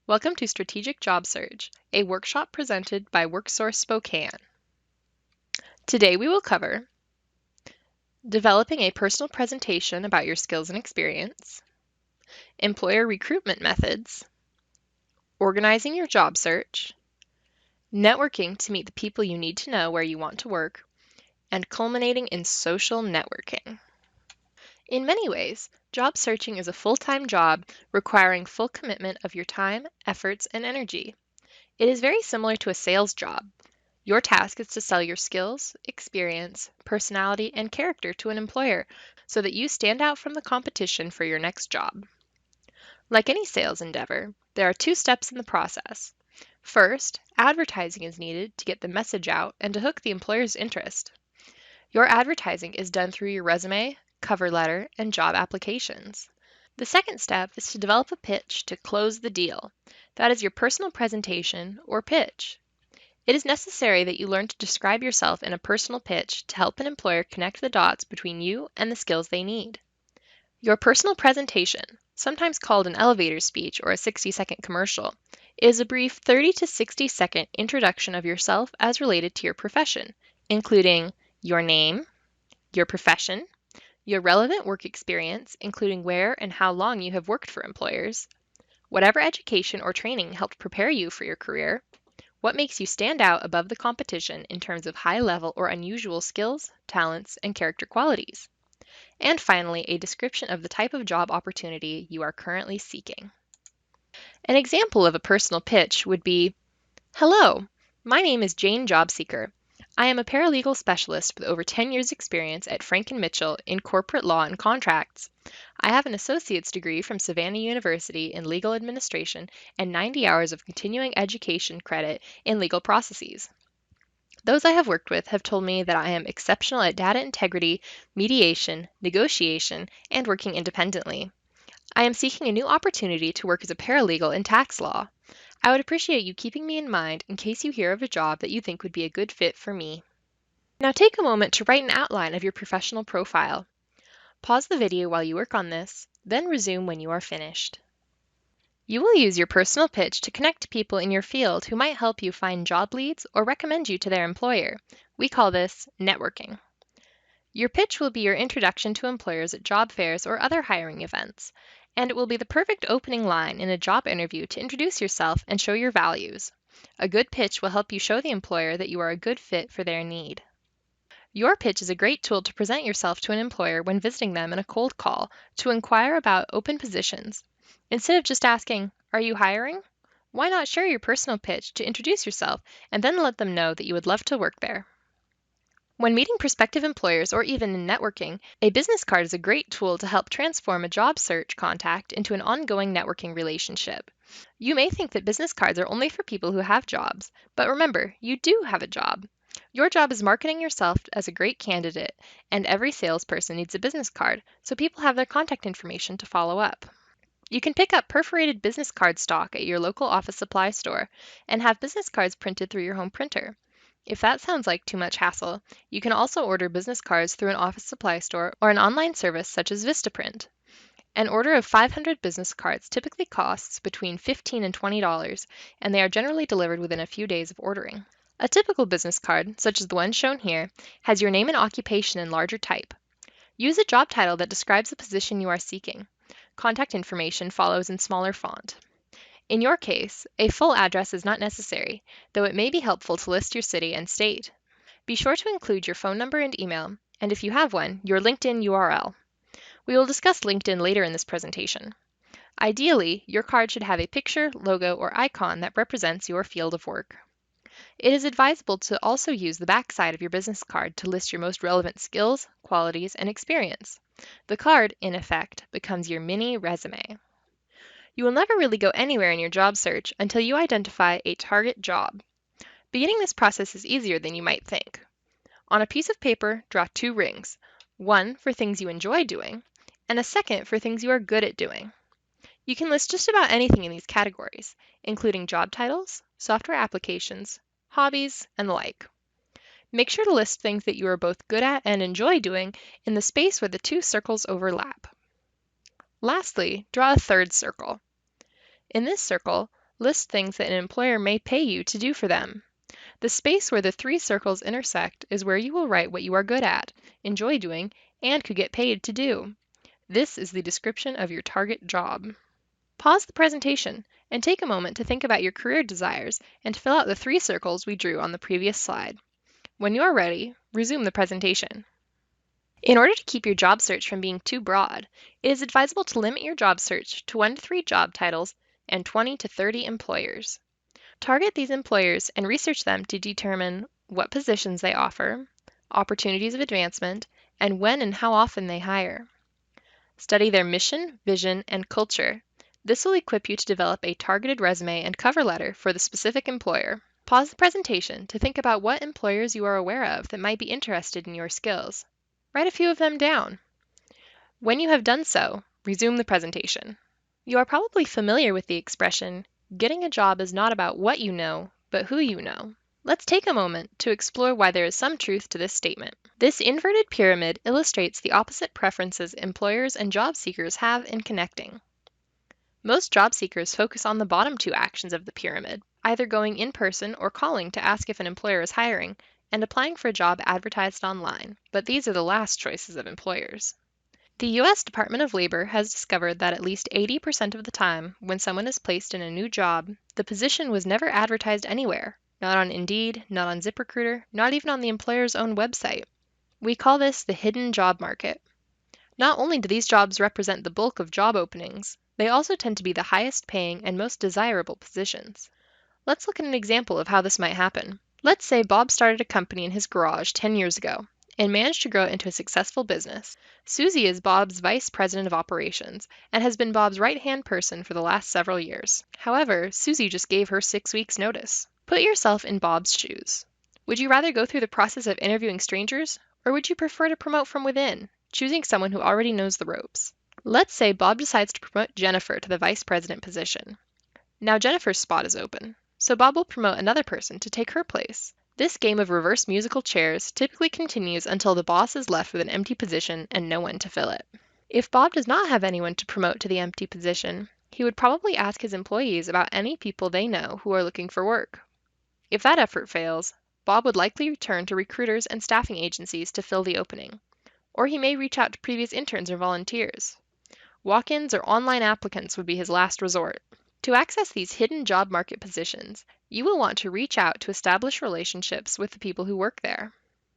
Welcome to Strategic Job Search, a workshop presented by WorkSource Spokane. Today we will cover developing a personal presentation about your skills and experience, employer recruitment methods, organizing your job search, networking to meet the people you need to know where you want to work, and culminating in social networking. In many ways, job searching is a full-time job requiring full commitment of your time, efforts, and energy. It is very similar to a sales job. Your task is to sell your skills, experience, personality, and character to an employer so that you stand out from the competition for your next job. Like any sales endeavor, there are two steps in the process. First, advertising is needed to get the message out and to hook the employer's interest. Your advertising is done through your resume, cover letter, and job applications. The second step is to develop a pitch to close the deal. That is your personal presentation or pitch. It is necessary that you learn to describe yourself in a personal pitch to help an employer connect the dots between you and the skills they need. Your personal presentation, sometimes called an elevator speech or a 60-second commercial, is a brief 30 to 60-second introduction of yourself as related to your profession, including your name, your profession, your relevant work experience, including where and how long you have worked for employers, whatever education or training helped prepare you for your career, what makes you stand out above the competition in terms of high-level or unusual skills, talents, and character qualities, and finally, a description of the type of job opportunity you are currently seeking. An example of a personal pitch would be, "Hello, my name is Jane Jobseeker. I am a paralegal specialist with over 10 years' experience at Frank & Mitchell in corporate law and contracts. I have an associate's degree from Savannah University in legal administration and 90 hours of continuing education credit in legal processes. Those I have worked with have told me that I am exceptional at data integrity, mediation, negotiation, and working independently. I am seeking a new opportunity to work as a paralegal in tax law. I would appreciate you keeping me in mind in case you hear of a job that you think would be a good fit for me." Now take a moment to write an outline of your professional profile. Pause the video while you work on this, then resume when you are finished. You will use your personal pitch to connect to people in your field who might help you find job leads or recommend you to their employer. We call this networking. Your pitch will be your introduction to employers at job fairs or other hiring events, and it will be the perfect opening line in a job interview to introduce yourself and show your values. A good pitch will help you show the employer that you are a good fit for their need. Your pitch is a great tool to present yourself to an employer when visiting them in a cold call to inquire about open positions. Instead of just asking, "Are you hiring?" why not share your personal pitch to introduce yourself and then let them know that you would love to work there? When meeting prospective employers or even in networking, a business card is a great tool to help transform a job search contact into an ongoing networking relationship. You may think that business cards are only for people who have jobs, but remember, you do have a job. Your job is marketing yourself as a great candidate, and every salesperson needs a business card, so people have their contact information to follow up. You can pick up perforated business card stock at your local office supply store and have business cards printed through your home printer. If that sounds like too much hassle, you can also order business cards through an office supply store or an online service such as Vistaprint. An order of 500 business cards typically costs between $15 and $20, and they are generally delivered within a few days of ordering. A typical business card, such as the one shown here, has your name and occupation in larger type. Use a job title that describes the position you are seeking. Contact information follows in smaller font. In your case, a full address is not necessary, though it may be helpful to list your city and state. Be sure to include your phone number and email, and if you have one, your LinkedIn URL. We will discuss LinkedIn later in this presentation. Ideally, your card should have a picture, logo, or icon that represents your field of work. It is advisable to also use the back side of your business card to list your most relevant skills, qualities, and experience. The card, in effect, becomes your mini resume. You will never really go anywhere in your job search until you identify a target job. Beginning this process is easier than you might think. On a piece of paper, draw two rings, one for things you enjoy doing, and a second for things you are good at doing. You can list just about anything in these categories, including job titles, software applications, hobbies, and the like. Make sure to list things that you are both good at and enjoy doing in the space where the two circles overlap. Lastly, draw a third circle. In this circle, List things that an employer may pay you to do for them. The space where the three circles intersect is where you will write what you are good at, enjoy doing, and could get paid to do. This is the description of your target job. Pause the presentation and take a moment to think about your career desires and fill out the three circles we drew on the previous slide. When you are ready, resume the presentation. In order to keep your job search from being too broad, it is advisable to limit your job search to 1 to 3 job titles and 20 to 30 employers. Target these employers and research them to determine what positions they offer, opportunities of advancement, and when and how often they hire. Study their mission, vision, and culture. This will equip you to develop a targeted resume and cover letter for the specific employer. Pause the presentation to think about what employers you are aware of that might be interested in your skills. Write a few of them down. When you have done so, resume the presentation. You are probably familiar with the expression, getting a job is not about what you know, but who you know. Let's take a moment to explore why there is some truth to this statement. This inverted pyramid illustrates the opposite preferences employers and job seekers have in connecting. Most job seekers focus on the bottom two actions of the pyramid, either going in person or calling to ask if an employer is hiring, and applying for a job advertised online, but these are the last choices of employers. The U.S. Department of Labor has discovered that at least 80% of the time when someone is placed in a new job, the position was never advertised anywhere, not on Indeed, not on ZipRecruiter, not even on the employer's own website. We call this the hidden job market. Not only do these jobs represent the bulk of job openings, they also tend to be the highest paying and most desirable positions. Let's look at an example of how this might happen. Let's say Bob started a company in his garage 10 years ago and managed to grow it into a successful business. Susie is Bob's vice president of operations and has been Bob's right-hand person for the last several years. However, Susie just gave her 6 weeks' notice. Put yourself in Bob's shoes. Would you rather go through the process of interviewing strangers, or would you prefer to promote from within, choosing someone who already knows the ropes? Let's say Bob decides to promote Jennifer to the vice president position. Now Jennifer's spot is open, so Bob will promote another person to take her place. This game of reverse musical chairs typically continues until the boss is left with an empty position and no one to fill it. If Bob does not have anyone to promote to the empty position, he would probably ask his employees about any people they know who are looking for work. If that effort fails, Bob would likely return to recruiters and staffing agencies to fill the opening, or he may reach out to previous interns or volunteers. Walk-ins or online applicants would be his last resort. To access these hidden job market positions, you will want to reach out to establish relationships with the people who work there.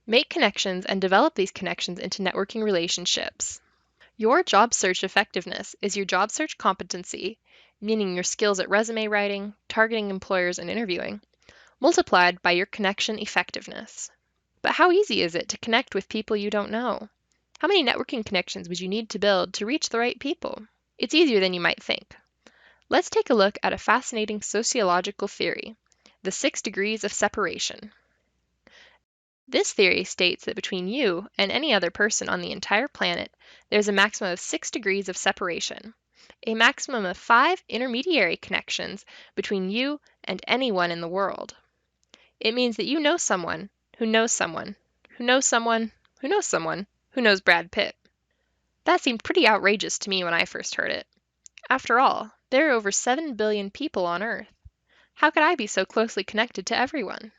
Make connections and develop these connections into networking relationships. Your job search effectiveness is your job search competency, meaning your skills at resume writing, targeting employers, and interviewing, multiplied by your connection effectiveness. But how easy is it to connect with people you don't know? How many networking connections would you need to build to reach the right people? It's easier than you might think. Let's take a look at a fascinating sociological theory, the 6 degrees of separation. This theory states that between you and any other person on the entire planet, there's a maximum of 6 degrees of separation, a maximum of 5 intermediary connections between you and anyone in the world. It means that you know someone who knows someone who knows someone who knows someone who knows Brad Pitt. That seemed pretty outrageous to me when I first heard it. After all, there are over 7 billion people on Earth. How could I be so closely connected to everyone?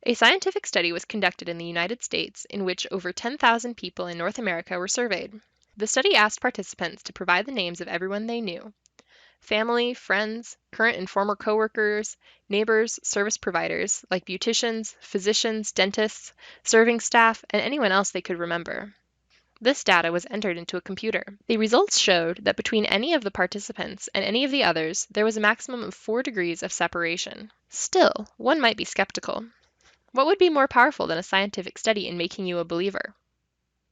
A scientific study was conducted in the United States in which over 10,000 people in North America were surveyed. The study asked participants to provide the names of everyone they knew: family, friends, current and former coworkers, neighbors, service providers like beauticians, physicians, dentists, serving staff, and anyone else they could remember. This data was entered into a computer. The results showed that between any of the participants and any of the others, there was a maximum of 4 degrees of separation. Still, one might be skeptical. What would be more powerful than a scientific study in making you a believer?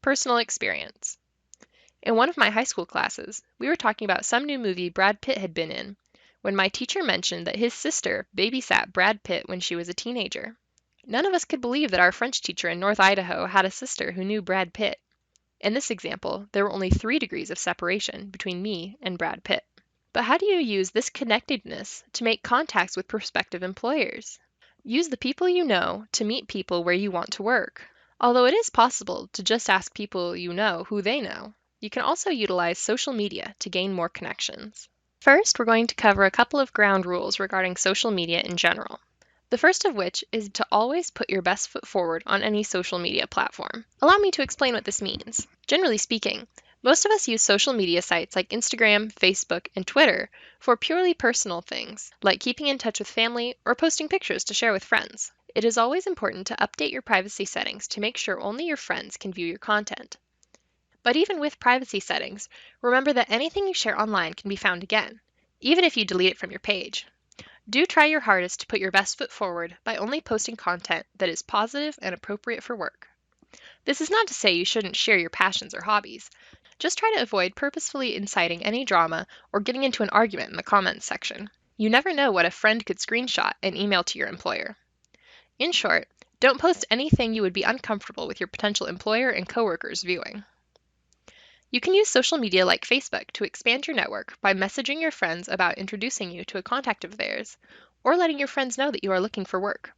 Personal experience. In one of my high school classes, we were talking about some new movie Brad Pitt had been in, when my teacher mentioned that his sister babysat Brad Pitt when she was a teenager. None of us could believe that our French teacher in North Idaho had a sister who knew Brad Pitt. In this example, there were only 3 degrees of separation between me and Brad Pitt. But how do you use this connectedness to make contacts with prospective employers? Use the people you know to meet people where you want to work. Although it is possible to just ask people you know who they know, you can also utilize social media to gain more connections. First, we're going to cover a couple of ground rules regarding social media in general. The first of which is to always put your best foot forward on any social media platform. Allow me to explain what this means. Generally speaking, most of us use social media sites like Instagram, Facebook, and Twitter for purely personal things, like keeping in touch with family or posting pictures to share with friends. It is always important to update your privacy settings to make sure only your friends can view your content. But even with privacy settings, remember that anything you share online can be found again, even if you delete it from your page. Do try your hardest to put your best foot forward by only posting content that is positive and appropriate for work. This is not to say you shouldn't share your passions or hobbies. Just try to avoid purposefully inciting any drama or getting into an argument in the comments section. You never know what a friend could screenshot and email to your employer. In short, don't post anything you would be uncomfortable with your potential employer and coworkers viewing. You can use social media like Facebook to expand your network by messaging your friends about introducing you to a contact of theirs, or letting your friends know that you are looking for work.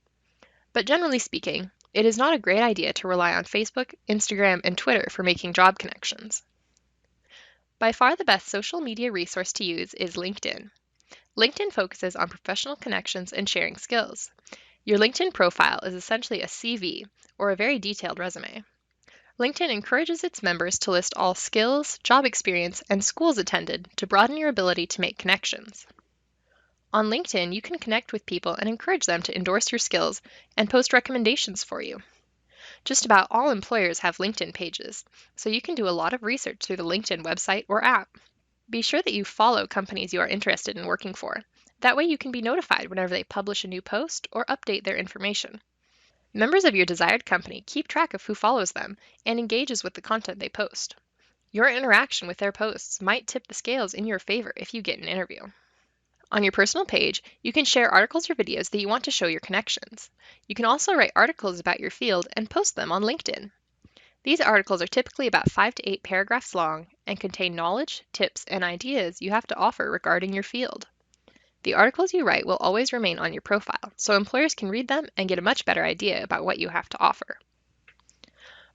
But generally speaking, it is not a great idea to rely on Facebook, Instagram, and Twitter for making job connections. By far the best social media resource to use is LinkedIn. LinkedIn focuses on professional connections and sharing skills. Your LinkedIn profile is essentially a CV, or a very detailed resume. LinkedIn encourages its members to list all skills, job experience, and schools attended to broaden your ability to make connections. On LinkedIn, you can connect with people and encourage them to endorse your skills and post recommendations for you. Just about all employers have LinkedIn pages, so you can do a lot of research through the LinkedIn website or app. Be sure that you follow companies you are interested in working for. That way you can be notified whenever they publish a new post or update their information. Members of your desired company keep track of who follows them and engages with the content they post. Your interaction with their posts might tip the scales in your favor if you get an interview. On your personal page, you can share articles or videos that you want to show your connections. You can also write articles about your field and post them on LinkedIn. These articles are typically about 5 to 8 paragraphs long and contain knowledge, tips, and ideas you have to offer regarding your field. The articles you write will always remain on your profile, so employers can read them and get a much better idea about what you have to offer.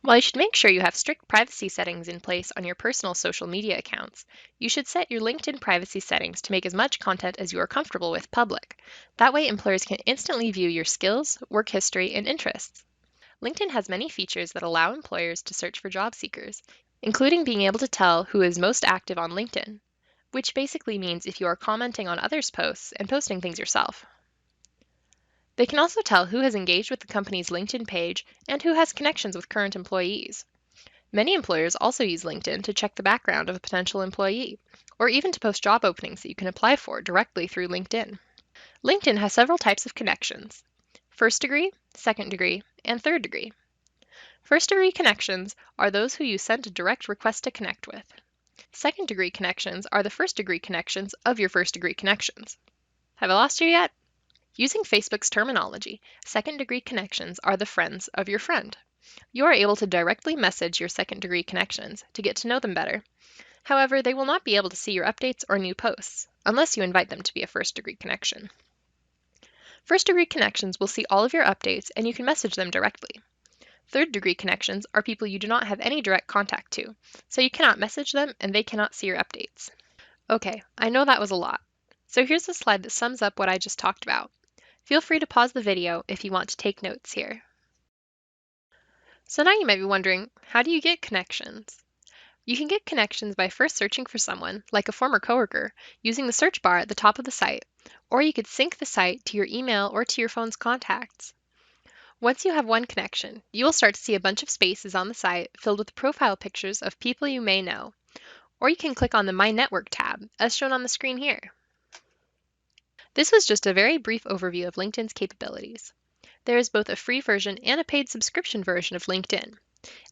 While you should make sure you have strict privacy settings in place on your personal social media accounts, you should set your LinkedIn privacy settings to make as much content as you are comfortable with public. That way, employers can instantly view your skills, work history, and interests. LinkedIn has many features that allow employers to search for job seekers, including being able to tell who is most active on LinkedIn, which basically means if you are commenting on others' posts and posting things yourself. They can also tell who has engaged with the company's LinkedIn page and who has connections with current employees. Many employers also use LinkedIn to check the background of a potential employee, or even to post job openings that you can apply for directly through LinkedIn. LinkedIn has several types of connections: first degree, second degree, and third degree. First degree connections are those who you sent a direct request to connect with. Second degree connections are the first degree connections of your first degree connections. Have I lost you yet? Using Facebook's terminology, second degree connections are the friends of your friend. You are able to directly message your second degree connections to get to know them better. However, they will not be able to see your updates or new posts, unless you invite them to be a first degree connection. First degree connections will see all of your updates and you can message them directly. Third degree connections are people you do not have any direct contact to, so you cannot message them and they cannot see your updates. Okay, I know that was a lot. So here's a slide that sums up what I just talked about. Feel free to pause the video if you want to take notes here. So now you might be wondering, how do you get connections? You can get connections by first searching for someone, like a former coworker, using the search bar at the top of the site, or you could sync the site to your email or to your phone's contacts. Once you have one connection, you will start to see a bunch of spaces on the site filled with profile pictures of people you may know, or you can click on the My Network tab, as shown on the screen here. This was just a very brief overview of LinkedIn's capabilities. There is both a free version and a paid subscription version of LinkedIn.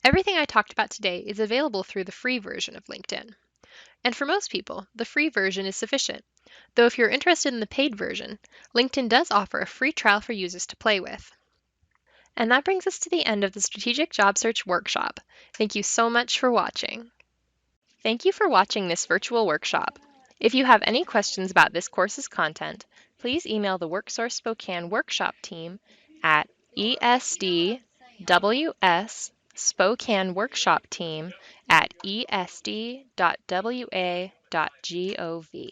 Everything I talked about today is available through the free version of LinkedIn. And for most people, the free version is sufficient. Though if you're interested in the paid version, LinkedIn does offer a free trial for users to play with. And that brings us to the end of the Strategic Job Search Workshop. Thank you so much for watching. Thank you for watching this virtual workshop. If you have any questions about this course's content, please email the WorkSource Spokane workshop team at esdwsspokaneworkshopteam@esd.wa.gov.